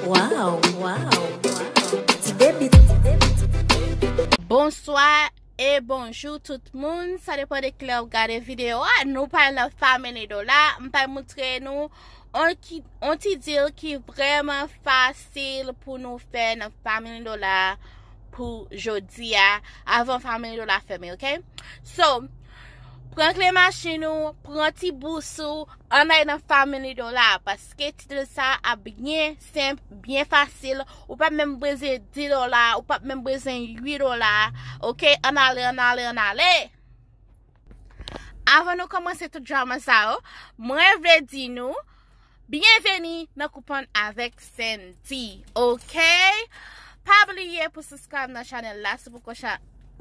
Wow, wow, Bonsoir et bonjour tout le monde. Ça dépend de qui regarde vidéo. Nous parlons de famille $. Je vais montrer nous un petit deal qui est vraiment facile pour nous faire notre famille $. Pour jeudi avant famille $. Fermé, ok? So, prends les machines, prends petit boussou, on a une famille $. Parce que titre ça a bien simple, bien facile. Ou pas même besoin $10, ou pas même besoin $8. Ok? On allait. Avant de commencer tout drama ça, moi je veux dire nous, bienvenue dans coupon avec Senti. Ok? Pas oublier pour subscribe dans la chaîne là, c'est pourquoi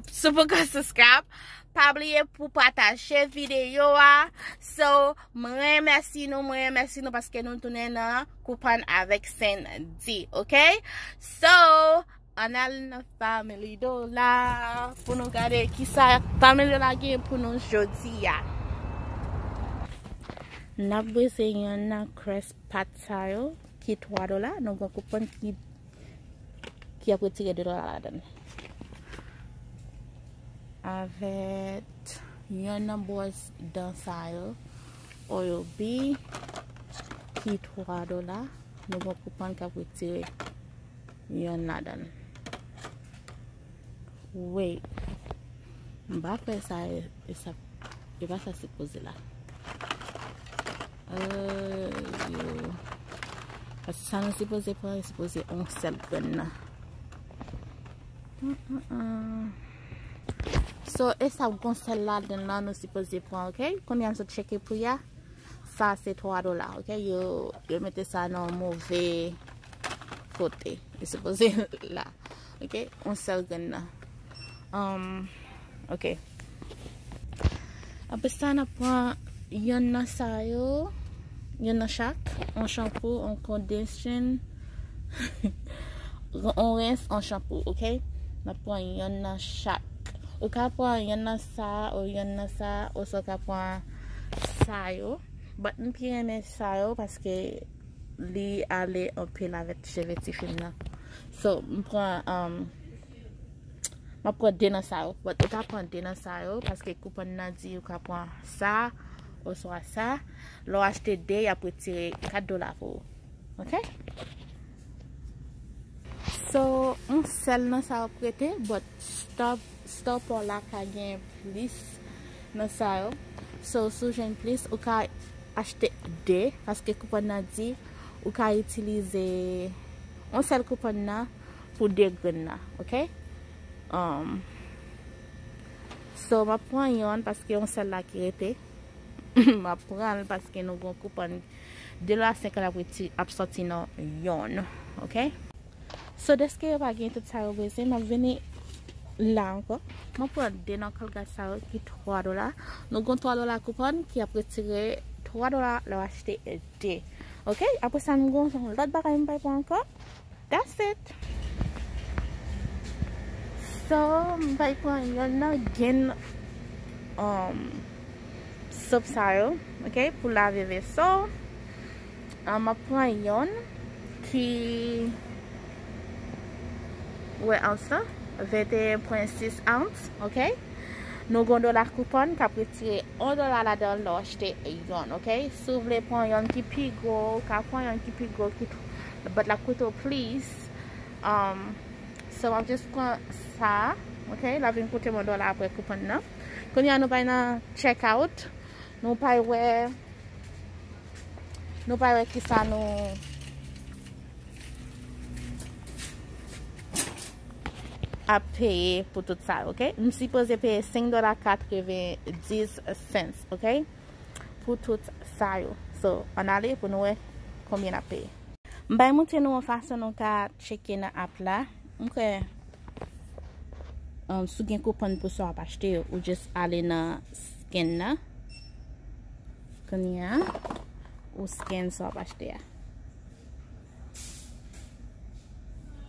subscribe. Pas oublier pour partager vidéo. So, moi merci nous parce que nous tournons dans coupon avec Senti. Ok? So, on a une famille $. Pour nous regarder qui ça famille $. Game pour nous aujourd'hui. Nous avons besoin d'un crest patio qui est $3. Nous avons un coupon qui a retiré $2 là-dedans. Avec un boss dans ça, oil B qui est $3. Nous avons un coupon qui a retiré là-dedans. Wait, je vais faire ça et va ça se poser là. Parce que ça ne se pose pas, il se pose un seul gun. So, et ça vous celle-là là nous se pose pas, ok? Quand on se checker pour ya, ça c'est $3, ok? Yo mettez ça dans mauvais côté. Il se pose là, ok? Un seul gun. Ok. Après ça, on prend yon ça yo, yon chaque, un shampoo, un condition, on rince, un shampoo, ok? On prend yon chaque. Ou ka prend yon ça, ou yon ça, ou so ka prend ça yo. But on peut aimer ça yo parce que li aller un peu avec cheveux tifin là. So, on prend je prends des ça, mais je prends des ça parce que coupon n'a dit que prend ça ou soit ça. L'on acheter des, il a retirer $4 pour. OK? So, on sel dans ça prêter, but stop pour la gain plus dans ça. So, si j'ai plus, on peut acheter des parce que coupon n'a dit on peut utiliser on sel coupon n'a pour des graines, OK? So, je prends yon parce que on sel la qui était. Je prends parce que nous avons coupon de la 5 la absorti dans yon. OK? So, dès que je vais gagner tout ça, je vais venir là encore. Je prends des noms qui est $3. Nous avons $3 coupon qui a retiré $3 le acheter des. OK? Après ça, nous avons l'autre bagay pour encore. That's it. So, je vais prendre yon subsile, ok, pour laver vaisseau. Je prends yon qui ouais, ounce, 21.6 ounces, ok. Nous avons $1 coupon qui a retiré $1 là-dedans pour acheter yon, ok. Si vous voulez prendre yon qui plus gros, but la couteau, please. So, je just prends ça, ok. Là, je vais coûter mon $1 après coupon. Quand nous allons check out, nous pas qui ça nous à payer pour tout ça, ok? Nous supposons payer $5.90, ok? Pour tout ça. So, on allait pour nous voir combien à payer. Je vais montrer nous en façon nous à checker dans l'app là. Ok. Si vous avez un coupon pour ça acheter ou juste aller dans scan là. Ou scan ça acheter.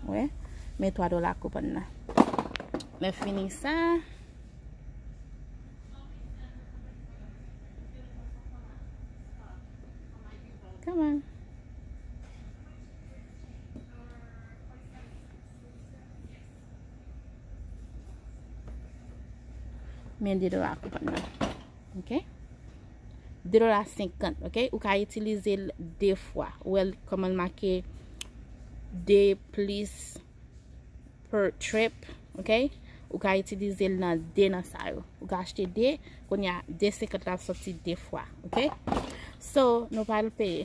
Ouais, mais $3 coupon là. Mais fini ça. Come on. men $2 coupon nan. OK? $2.50, OK? Ou ka utiliser deux fois. Ou el comment marqué $2 plus per trip, OK? Ou ka utiliser nan deux nan sa yo. Ou ka achete deux, kon ya $2.50 la sorti deux fois, OK? So, nou pa le paye.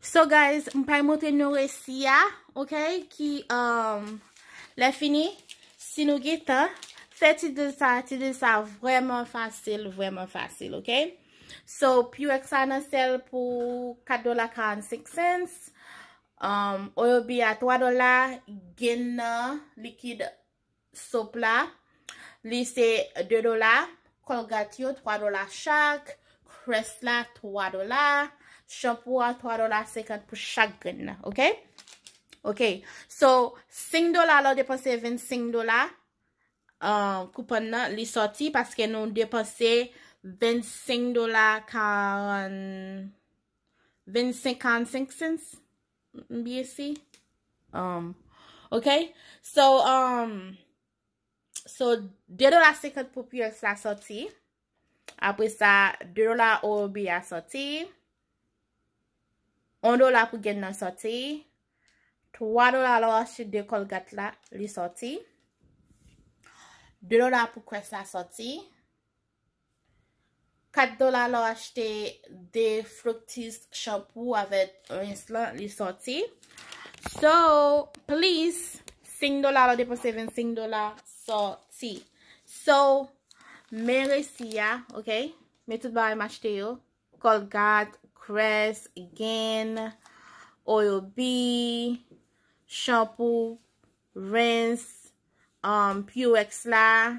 So guys, m'pa montre nou resi ya, OK? Ki le fini. Si nou getan, fè ti de sa vraiment facile, OK? So, Purex nan sel pou $4.45. Oyobi a $3, gen liquide soap la, li se $2, Colgate yo $3 chak, Crest la $3, shampoo a $3.50 pour chaque grain, OK? OK. So, $5 la dépenser $25. Coupon nan li sorti parce que nous dépenser $25.45 bien si. OK? So, $2.50 pour Purex la sorti. Après ça, $2 OB a sorti. $1 pour gen nan sorti. $3 la achete de Colgate la li sorti. $2 pour Crest la sorti. $4 la achete de Fructis shampoo avec rince la li sorti. So, please, $5 la dépenser $25 sorti. So, men resi ya, OK? Men tout bagay m'achete yo. Colgate, Crest, again, Oil-B, shampoo, rinse, Purex la,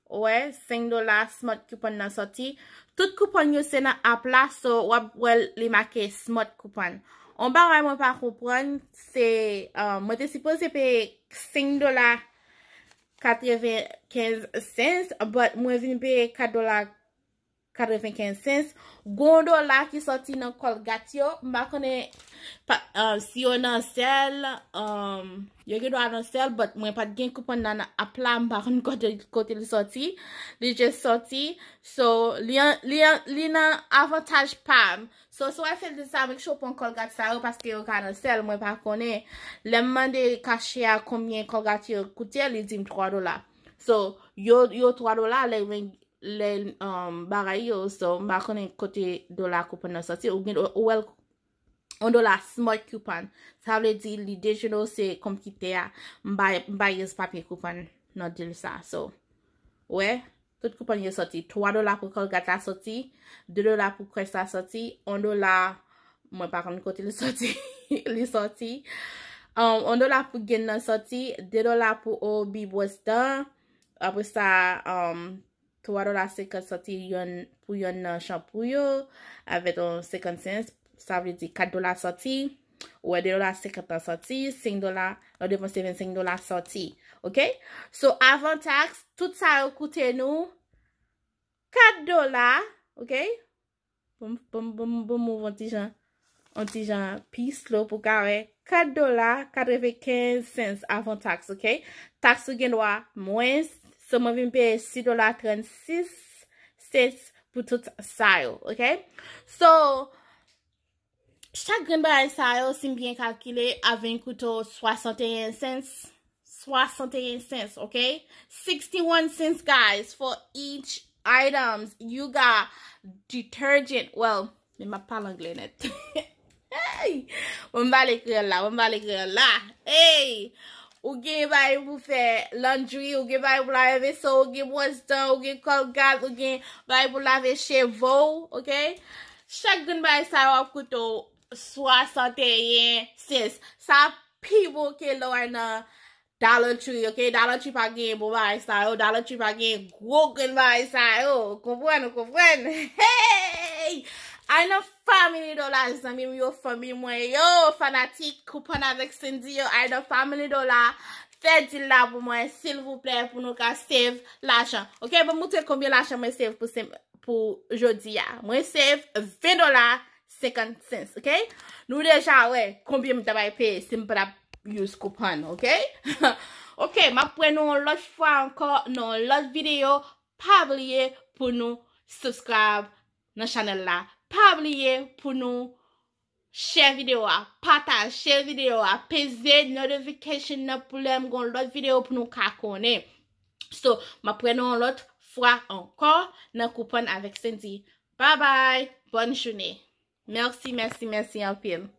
ouais, $5 smart coupon nan sorti. Tout coupon yo se nan app la, so wap wel li make smart coupon. On bagay mwen pa kompran, se, mwen te suppose pe $5.95, but mwen vin pe $4.95. $1 ki sorti nan Colgate yo, mba konen si yo nan sel, yo ge do nan sel, but mwen pat gen coupon nan app la, mba konen kote li sorti. Li just sorti. So, li nan avantage pam. So I feel this make sure pon Colgate sa yo parce que yo ka nan sel, mwen pa konen. Le mande caché a combien Colgate yo koute, li dim $3. So, yo $3 le bagay yo, so mba konen kote $1 coupon nan sorti, ou gen ou el $1 smart coupon. Ça veut dire li dejenou se kompite ya, mba yes papier coupon nan dil sa. So, ouais, tout coupon yo sorti. $3 pour Colgate la sorti, $2 pour Crest la sorti, $1, mwen pa konen kote li sorti, li sorti. $1 pour gen nan sorti, $2 pour OB Boston, après ça, $3.50 sorti pour yon shampoo yo, avec 50 cents, ça veut dire $4 sorti, ou $2.50 sorti, $5, on dépense $25 sorti, OK? So, avant taxe, tout ça a coûté nous $4, OK? Bon move anti-jan peace lo pour carré. $4.95 avant taxe, OK? Taxe gen wa moins. So, mwen vin paye $6.36 pour tout sa yo, OK? So, chaque grain bagay sa yo, si bien calculé, avin kouto 61 cents. 61 cents, OK? 61 cents, guys, for each items. You got detergent. Well, me ma parle anglais net. Hey! On va l'écrire là. Hey! Ou gen bay pou fè laundry, ou gen bay pou lave so, ou gen Boston, ou gen Colgate, ou gen bay pou lave chevaux, OK? Chaque gen bay sa wap kouto 61 cents. Sa people ke lo nan Dollar Tree, OK? Dollar Tree pa gen pou bay sa yo, Dollar Tree pa gen gwo gen bay sa yo. Kompren? Hey! I know family dollars, zami yo family mwen yo fanatique coupon avec Cindy yo. I know family dollar. Faites di la pour moi, s'il vous plaît, pour nous ka save l'argent. OK, bon montrer combien l'argent moi save pour jodi ya. Moi save $20.50, OK? Nous déjà ouais, combien m'ta bay payer si m'pa use coupon, ok? Ok, ma pren nou lot fwa ankor nan lot video. Pa oubliye pou nou subscribe nan channel la. Pa oubliye pou nou share video a, partage, share video a, peze notification nan pou lem gon lot video pou nou ka konen. So, ma pren nou lot fwa ankor nan coupon avec Cindy. Bye bye, bonne journée. Merci en pile.